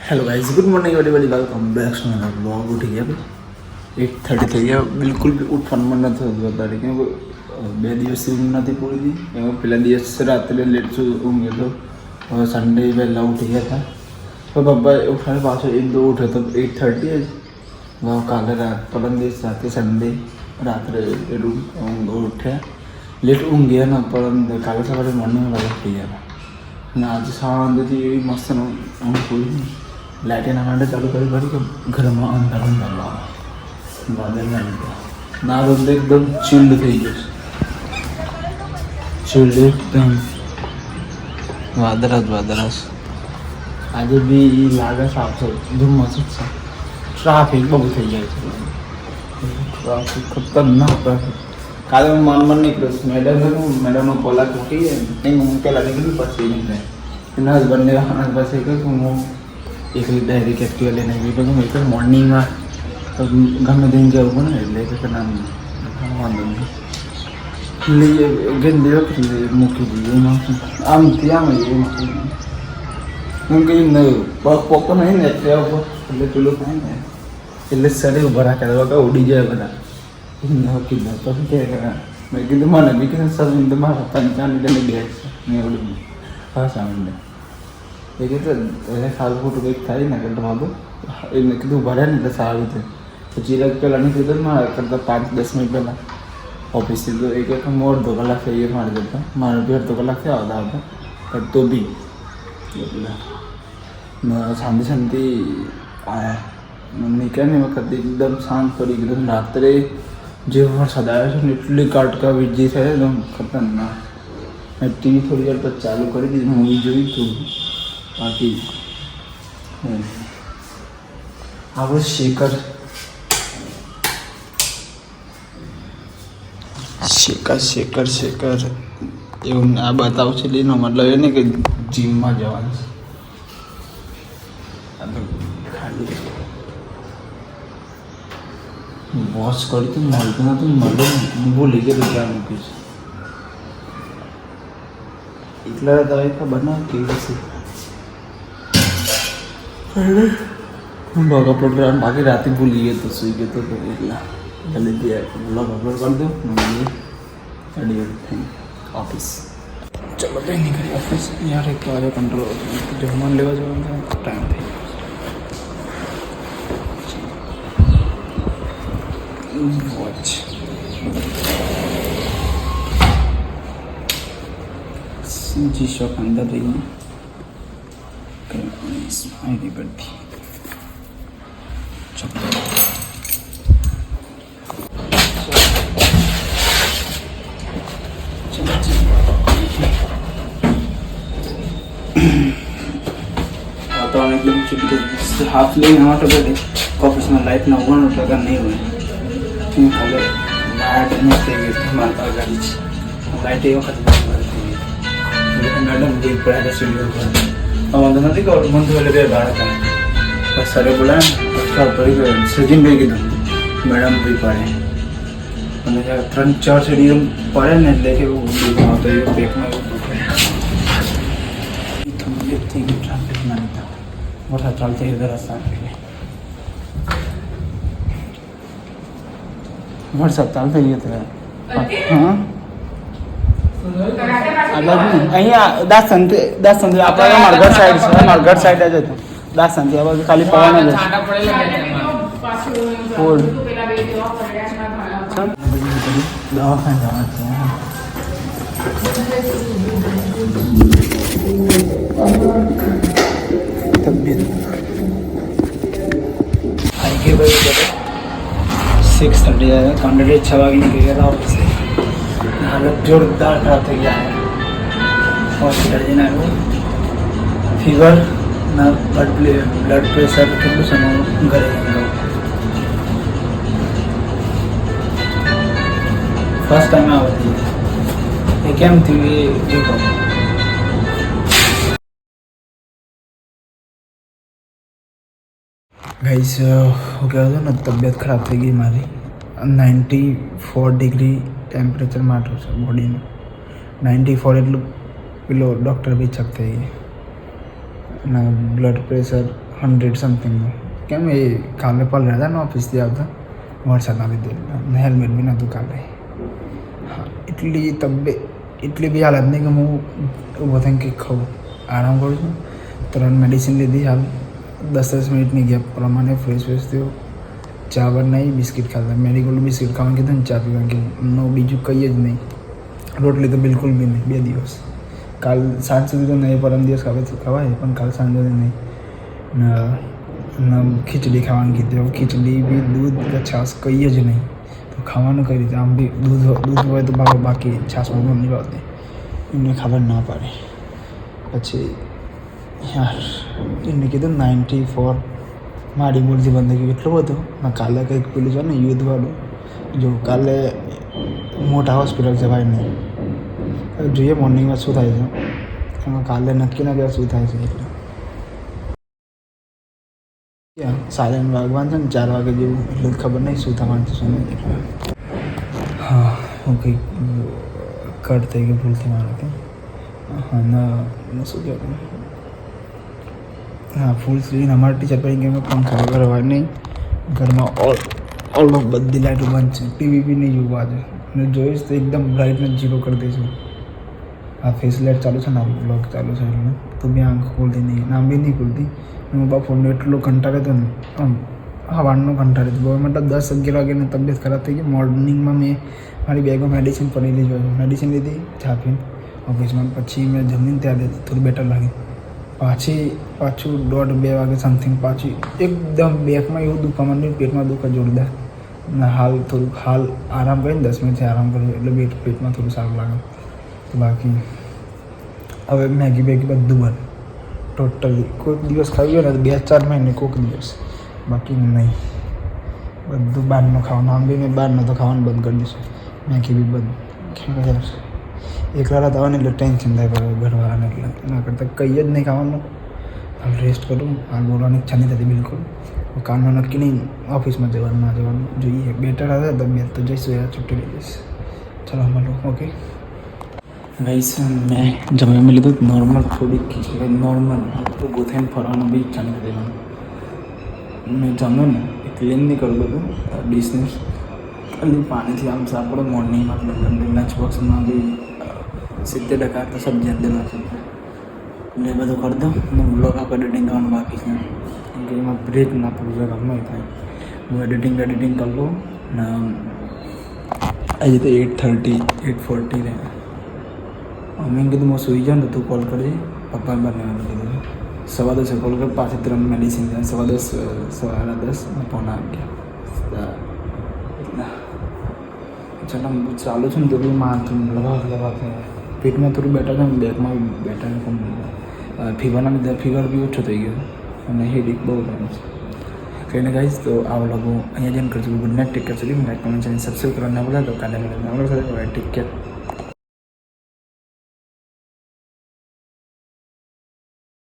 Hello guys, good morning everybody, welcome back to my blog. उठ गया भाई 8:30 થઈ ગયા, બિલકુલ બી ઉઠવાનું મન નથી થતું અત્યારે, કેમ કે 2 દિવસથી ઊંઘ નથી પૂરી થઈ. એમાં પહેલા દિવસ રાત્રે લેટ ઊંઘ્યો હતો. હવે સન્ડે વહેલા ઉઠી ગયા હતા, તો પપ્પા ઉઠાડે પાછો એક દો ઉઠ્યો તો 8:30 જ. કાલે પરમ દિવસ રાતે સન્ડે રાત્રે ઊંઘ ઉઠ્યા, લેટ ઊંઘ ગયા ને પરમ કાલે સવારે મોર્નિંગ વહેલા ઉઠી ગયા હતા. અને આજે શાંતિથી એવી મસ્ત ઊંઘ પૂરી. લાઇટેના માટે ચાલુ કરી કે ઘરમાં અંધાર વાદળ ના રોજ એકદમ ચિલ્ડ થઈ ગયું, ચિલ્ડ એકદમ વાદળાશ. આજે બી લાગે સાફ ધુમ્મસ જ છે, ટ્રાફિક બહુ થઈ જાય છે, ટ્રાફિક ખતરનાક ટ્રાફિક. કાલે હું મન નીકળ્યો, મેડમનો કોલા તૂટી જાય નહીં, હું પહેલાં નીકળી પછી નીકળે એના હસબન્ડને પાસે કહ્યું હું એકલી ડાયરેક્ટ એક્ટિવા લઈને આવી. તો હું એક મોર્નિંગમાં તો ગમે તેને જવું પડે એટલે કે નામ વાંધો નહીં લઈએ ગંદી વખત મૂકી દઈએ. એમાં આમ ત્યાં એમાં એમ કંઈ પગ પોકો નહીં ને એક્ટિવા ઉપર એટલે પેલું થાય ને એટલે શરીર ઉભા રાખે વગર ઉડી જાય બધા. કીધું તો શું કે મેં કીધું મને બી કીધું સર મારા 55 બેગ છે મેં ઉડી હા સામે એ કીધું એને સારું ખોટું કંઈક થાય ને કરતા બાબુ એને કીધું ભરે ને એટલે સારું છે. તો ચિરાગ પહેલાં નહીં કીધું મારે કરતાં 5-10 મિનિટ પહેલાં ઓફિસથી તો એક મોર 2 કલાક થઈ ગયો મારે જતા, મારે બી 1.5 કલાક થયા આવતા પણ તો બી એટલે શાંતિ આવ્યા. નીકળ્યા ને વખત એકદમ શાંત પડી એકદમ. રાત્રે જે વરસાદ આવ્યો છે ને એટલી કાટકા વીજળી થાય એકદમ ખતરનાક. મેં ટીવી થોડી વાર પછી ચાલુ કરી દીધી, મૂવી જોઈ હતું. બાકી આપણે શેકર એવું આ બતાવશે એનો મતલબ એ નહીં કે જીમમાં જવાનું છે. ખાલી વોશ કરી તો મળતું નતું, મળે ભૂલી ગયો ક્યાં મૂકીશ. એટલા દવાઈ ખબર ના કેવી છે બ્લોગ અપલોડ કરવાનું બાકી. રાતે ભૂલી ગયો તો સુઈ ગયો તો એટલા જલ્દી બ્લોગ અપલોડ કરી દો. ઓફિસ ચલો ભાઈ નીકળી ઓફિસ. યાર એક તો આજે કંટ્રોલ જમવાનું લેવા જવાનું થાય, ટાઈમ થઈ ગયો. વોચ જી શોપ અંદર રહીને સ્માઈલી બધી વાતાવરણ એકદમ ચીકટું. હાફ લઈને માટે બધે ઓફિસમાં લાઇટના 99% નહીં હોય. હું કાલે લાઇટ એમ થઈ ગઈ મારી પાસે ગાડી છે, લાઇટ એ વખત મેડમ જે પડ્યા સ્ટુડિયો પર વાંધો નથી કહું મન તો એટલે બે બાળક બસ સરે બોલાવે પડી ગયો. સજીનભાઈ કીધું મેડમ ભાઈ પડે અને 3-4 સીડીઓ પડે ને એટલે કે એવું આવતો એવું પેકમાં એવું દુખે. થઈ ગયું ટ્રાફિકમાં લીધા વરસાદ ચાલુ થઈ ગયો રસ્તા એટલે વરસાદ ચાલુ થઈ ગયો ત્યારે. હા અહીંયા દાસનથી આપણે મારગઢ સાઈડ છે, મારગઢ સાઈડ જ હતું. દાસનથી આ બાજુ ખાલી પવન જ ફૂલ દવાખાને જવાનું છે. તબિયત આવી ગઈ ભાઈ 6:30 કંડક્ટર 6 વાગે નીકળી ગયા ઓફિસે. हालत जोरदार खराब થઈ ગયા. હોસ્પિટલ જઈને આવ્યો, ફીવર ના બ્લડ પ્રેશર કેટલું સમય ઘરે ગયો. ફર્સ્ટ ટાઈમ આવતી એ કેમ થયું એ જોતો. ગાઈસ હું કહેતો હતો ને તબિયત ખરાબ થઈ ગઈ મારી. 94 ડિગ્રી ટેમ્પરેચર માટું છે બોડીનું. 94 એટલું પેલો ડૉક્ટર બી ચેક થઈ ગઈ અને બ્લડ પ્રેશર 100 સમથિંગનું. કેમ એ કાલે પણ રહ્યા ને ઓફિસથી આવતા વરસાદના લીધે ને હેલ્મેટ બી નહોતું કાલે. હા એટલી બી હાલત નહીં કે હું ઊભો થઈને કંઈક ખાઉં. આરામ કરું છું. 3 મેડિસિન લીધી. હાલ 10 મિનિટની ગેપ પ્રમાણે ફ્રેશ થયો. ચા બનાવી, બિસ્કિટ ખાતા. મેરીગોલ્ડ બિસ્કિટ ખાવાનું કીધું ને ચા પીવાનું કીધું. નો બીજું કંઈ જ નહીં. રોટલી તો બિલકુલ બી નહીં 2 દિવસ. કાલ સાંજ સુધી તો નહીં, પરમ દિવસ ખવાય પણ કાલ સાંજ સુધી નહીં. ખીચડી ખાવાનું કીધું. ખીચડી બી દૂધ કે છાશ કંઈ જ નહીં. તો ખાવાનું કઈ રીતે? આમ બી દૂધ હોય તો ભાવે, બાકી છાશમાં દૂધ નહીં ભાવતી. એમને ખબર ના પડે. પછી યાર એમને કીધું 94 મારી બોલથી બંધ ગયું. એટલું બધું ના. કાલે કંઈક પેલું છે ને યુદ્ધવાળું, જો કાલે મોટા હોસ્પિટલ જવાય નહીં. જોઈએ મોર્નિંગમાં શું થાય છે. એમાં કાલે નક્કી ના કહેવાય શું થાય છે. એટલે સાયલેન્ટ વાગવાનું છે ને 4 વાગે જેવું, એટલે ખબર નહીં શું થવાનું છે શું નહીં. હા ઓકે, કટ થઈ ગયું ભૂલથી મારાથી. હા ના શું કહેવાય, હા ફૂલ સ્ક્રીન અમારા ટીચર પર કે પંખા વગર હોય નહીં. ઘરમાં ઓલમોસ્ટ બધી લાઇટો બંધ છે. ટીવી બી નહીં જોવું આજે. અને જોઈશ તો એકદમ બ્રાઇટનેસ 0 કરી દઈશું. આ ફેસ લાઇટ ચાલુ છે ને, બ્લોગ ચાલુ છે એટલે તો બી આંખ ખોલતી નહીં, નામ બી નહીં ખુલતી. હું ફોનનો એટલો કંટાળે તો ને આમ હવાનો કંટાળે તો બહુ. મતલબ 10-11 વાગ્યાની તબિયત ખરાબ થઈ ગઈ. મોર્નિંગમાં મેં મારી બેગમાં મેડિસિન પડેલી જોયું. મેડિસિન લીધી ચા પીને ઓફિસમાં. પછી મેં જમીને ત્યારે થોડું બેટર લાગી. પાછું 1:30-2 વાગે સમથિંગ પાછી એકદમ બેકમાં એવું દુખવા માંડ્યું, પેટમાં દુખા જોરદાર. ને હાલ આરામ કરીને 10 મિનિટથી આરામ કર્યો એટલે પેટમાં થોડું સારું લાગે. તો બાકી હવે મેગી બધું બંધ ટોટલી. કોઈક દિવસ ખાવી હોય ને તો 2-4 મહિને કોઈક દિવસ, બાકી નહીં. બધું બહારનું ખાવાનું. આમ બી મેં બહારનું તો ખાવાનું બંધ કરી દઈશું. મેગી બી બંધ. કેમ યાર એકલા રાત આવવાની એટલે ટેન્શન થાય ઘરવાળાને. એટલે એના કરતાં કંઈ જ નહીં ખાવાનું. હાલ રેસ્ટ કરું. હાલ બોલવાની ઈચ્છા નહીં થતી બિલકુલ. કાલનું નક્કી નહીં ઓફિસમાં જવાનું ના જવાનું. જોઈએ બેટર આવે તબિયત તો જઈશું. યાર છૂટી લઈ જઈશ. ચાલો મળો. ઓકે ગાઈસ, મેં જમી લીધું નોર્મલ, થોડીક ખીચડી નોર્મલ. થોડું ગોથાઈને ફરવાનું બી ઈચ્છા નથી દેવાનું. મેં જમ્યું ને એ ક્લીન નહીં કરું બધું ડીશને. ખાલી પાણીથી આમ સાફ કરો. મોર્નિંગમાં લંચ બોક્સમાં બી 70% તો સબ્જી અંદર નાખી એટલે એ બધું કરી દઉં. અને બ્લોગ આપ એડિટિંગ કરવાનું બાકી છે. કેમ કે એમાં બ્રેક ના પડવું ગમે થાય. હું એડિટિંગ કરી લઉં ને આજે તો 8:40 રહે. મેં કીધું હું સુઈ જાઉં ને તું કોલ કરજે. પપ્પાએ બનાવવાનું કીધું. 10:15 કોલ કર. પાછી 3 મેડિસિન 10:15 10:15 પોણા 11 ચાલો ચાલુ છે ને તો બી માથું લવા પેટમાં થોડું બેટર છે ને, બેકમાં બેટર ફીવરના લીધે ફીવર બી ઓછો થઈ ગયો અને હેડેક બહુ થાય છે. કહીને ગાઈશ તો આ લોકો અહીંયા જઈને કરશું. Good night, take care. Like, comment, channel subscribe કરવા ના ભૂલતા. તો કાલે મળીએ. Take care.